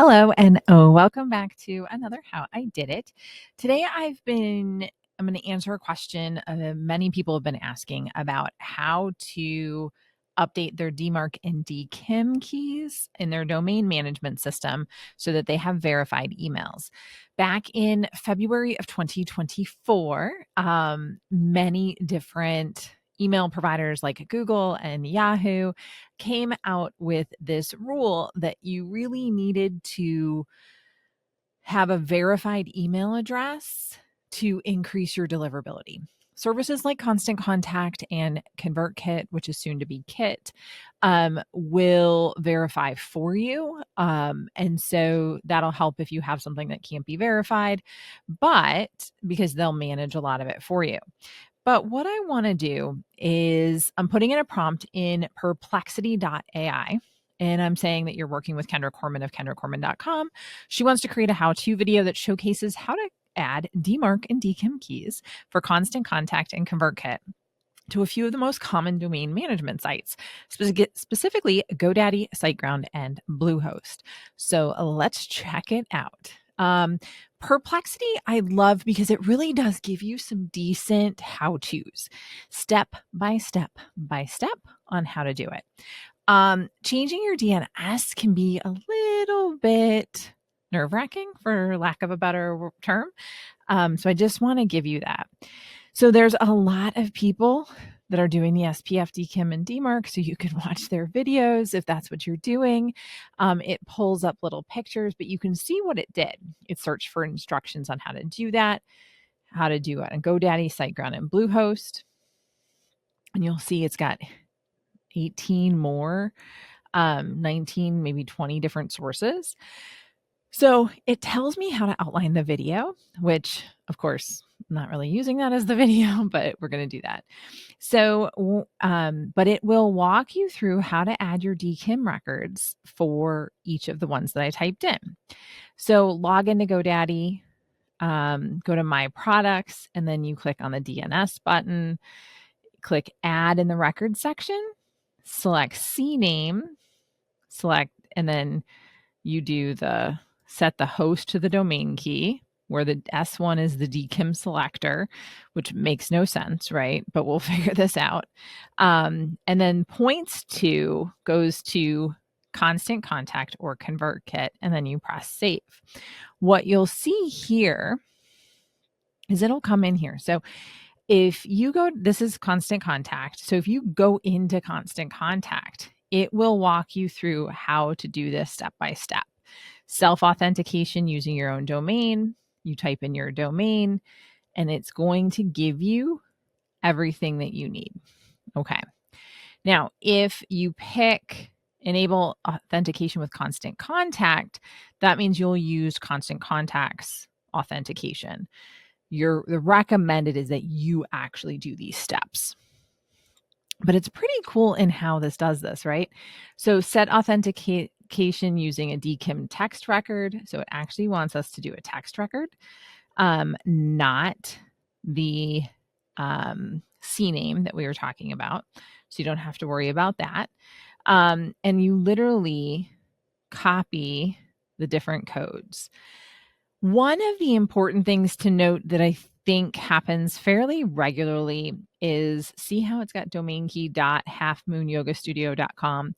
Hello and welcome back to another How I Did It. Today I'm going to answer a question many people have been asking about how to update their DMARC and DKIM keys in their domain management system so that they have verified emails. Back in February of 2024, many different email providers like Google and Yahoo came out with this rule that you really needed to have a verified email address to increase your deliverability. Services like Constant Contact and ConvertKit, which is soon to be Kit, will verify for you. And so that'll help if you have something that can't be verified, but because they'll manage a lot of it for you. But what I want to do is I'm putting in a prompt in Perplexity.ai. And I'm saying that you're working with Kendra Corman of KendraCorman.com. She wants to create a how-to video that showcases how to add DMARC and DKIM keys for Constant Contact and ConvertKit to a few of the most common domain management sites, specifically GoDaddy, SiteGround, and Bluehost. So let's check it out. Perplexity, I love because it really does give you some decent how-tos, step by step on how to do it. Changing your DNS can be a little bit nerve-wracking, for lack of a better term. So I just want to give you that. So there's a lot of people that are doing the SPF, DKIM, and DMARC, so you can watch their videos if that's what you're doing. It pulls up little pictures, but you can see what it did. It searched for instructions on how to do that, how to do it on GoDaddy, SiteGround, and Bluehost. And you'll see it's got 18 more, 19, maybe 20 different sources. So it tells me how to outline the video, which of course, I'm not really using that as the video, but we're going to do that. So, but it will walk you through how to add your DKIM records for each of the ones that I typed in. So log into GoDaddy, go to My Products, and then you click on the DNS button, click Add in the Records section, select CNAME, and then you do set the host to the domain key, where the S1 is the DKIM selector, which makes no sense, right? But we'll figure this out. And then goes to Constant Contact or ConvertKit, and then you press Save. What you'll see here is it'll come in here. So if you go, this is Constant Contact. So if you go into Constant Contact, it will walk you through how to do this step by step. Self-authentication using your own domain. You type in your domain and it's going to give you everything that you need. Okay. Now, if you pick enable authentication with Constant Contact, that means you'll use Constant Contact's authentication. The recommended is that you actually do these steps. But it's pretty cool in how this does this, right? So set authentication using a DKIM text record. So it actually wants us to do a text record, not the CNAME that we were talking about. So you don't have to worry about that. And you literally copy the different codes. One of the important things to note that I think happens fairly regularly is, see how it's got DomainKey.halfmoonyogastudio.com.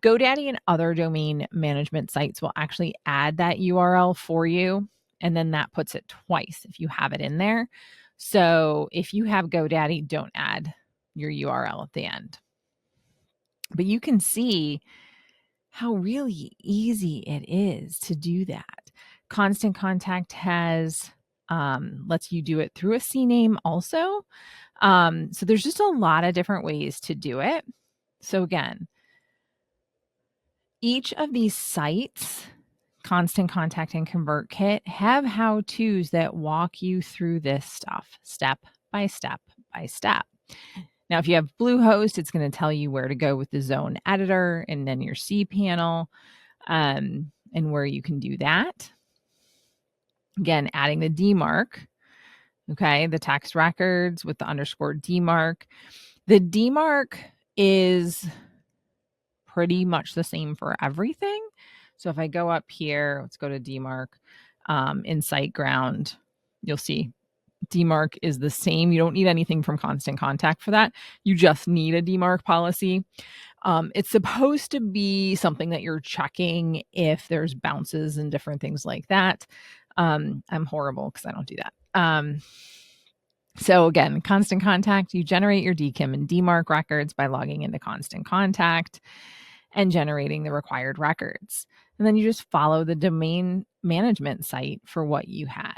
GoDaddy and other domain management sites will actually add that URL for you, and then that puts it twice if you have it in there. So if you have GoDaddy, don't add your URL at the end. But you can see how really easy it is to do that. Constant Contact lets you do it through a CNAME also. So there's just a lot of different ways to do it. So again, each of these sites, Constant Contact and ConvertKit, have how-tos that walk you through this stuff step by step by step. Now, if you have Bluehost, it's going to tell you where to go with the zone editor and then your cPanel, and where you can do that. Again, adding the DMARC, okay, the text records with the underscore DMARC. The DMARC is pretty much the same for everything. So if I go up here, let's go to DMARC in SiteGround, you'll see DMARC is the same. You don't need anything from Constant Contact for that. You just need a DMARC policy. It's supposed to be something that you're checking if there's bounces and different things like that. I'm horrible because I don't do that. So again, Constant Contact, you generate your DKIM and DMARC records by logging into Constant Contact and generating the required records. And then you just follow the domain management site for what you had.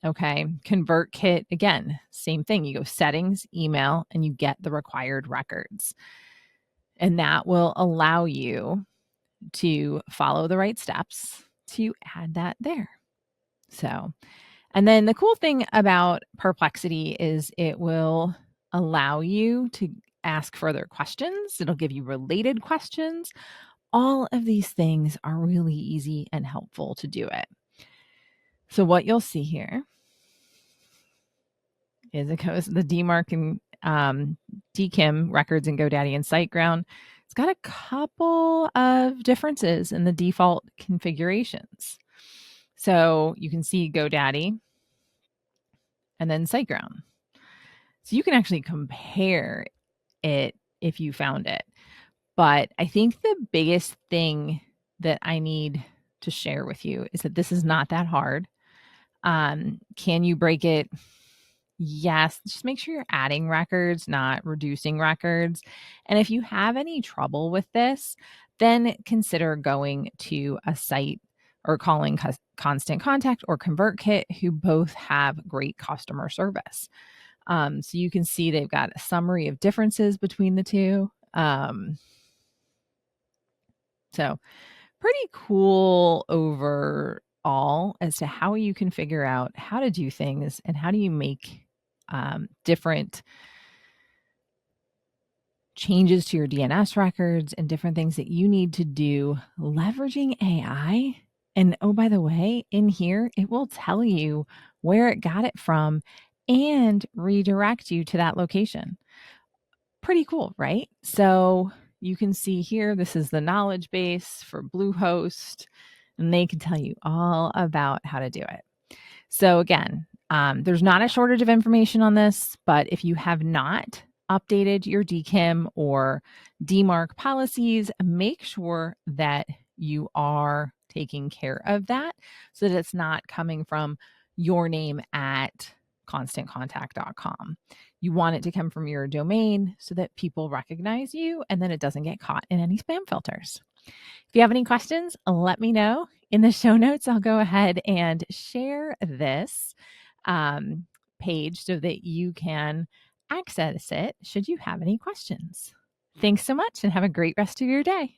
Okay. ConvertKit, again, same thing. You go settings, email, and you get the required records. And that will allow you to follow the right steps to add that there. So, and then the cool thing about Perplexity is it will allow you to ask further questions. It'll give you related questions. All of these things are really easy and helpful to do it. So what you'll see here is it goes the DMARC and DKIM records in GoDaddy and SiteGround. It's got a couple of differences in the default configurations. So you can see GoDaddy and then SiteGround. So you can actually compare it if you found it. But I think the biggest thing that I need to share with you is that this is not that hard. Can you break it? Yes. Just make sure you're adding records, not reducing records. And if you have any trouble with this, then consider going to a site or calling Constant Contact or ConvertKit, who both have great customer service. So you can see they've got a summary of differences between the two. So pretty cool overall as to how you can figure out how to do things and how do you make different changes to your DNS records and different things that you need to do leveraging AI. And oh, by the way, in here, it will tell you where it got it from and redirect you to that location. Pretty cool, right? So you can see here, this is the knowledge base for Bluehost, and they can tell you all about how to do it. So again, there's not a shortage of information on this, but if you have not updated your DKIM or DMARC policies, make sure that you are taking care of that so that it's not coming from your name at constantcontact.com. You want it to come from your domain so that people recognize you and then it doesn't get caught in any spam filters. If you have any questions, let me know. In the show notes, I'll go ahead and share this page so that you can access it should you have any questions. Thanks so much and have a great rest of your day.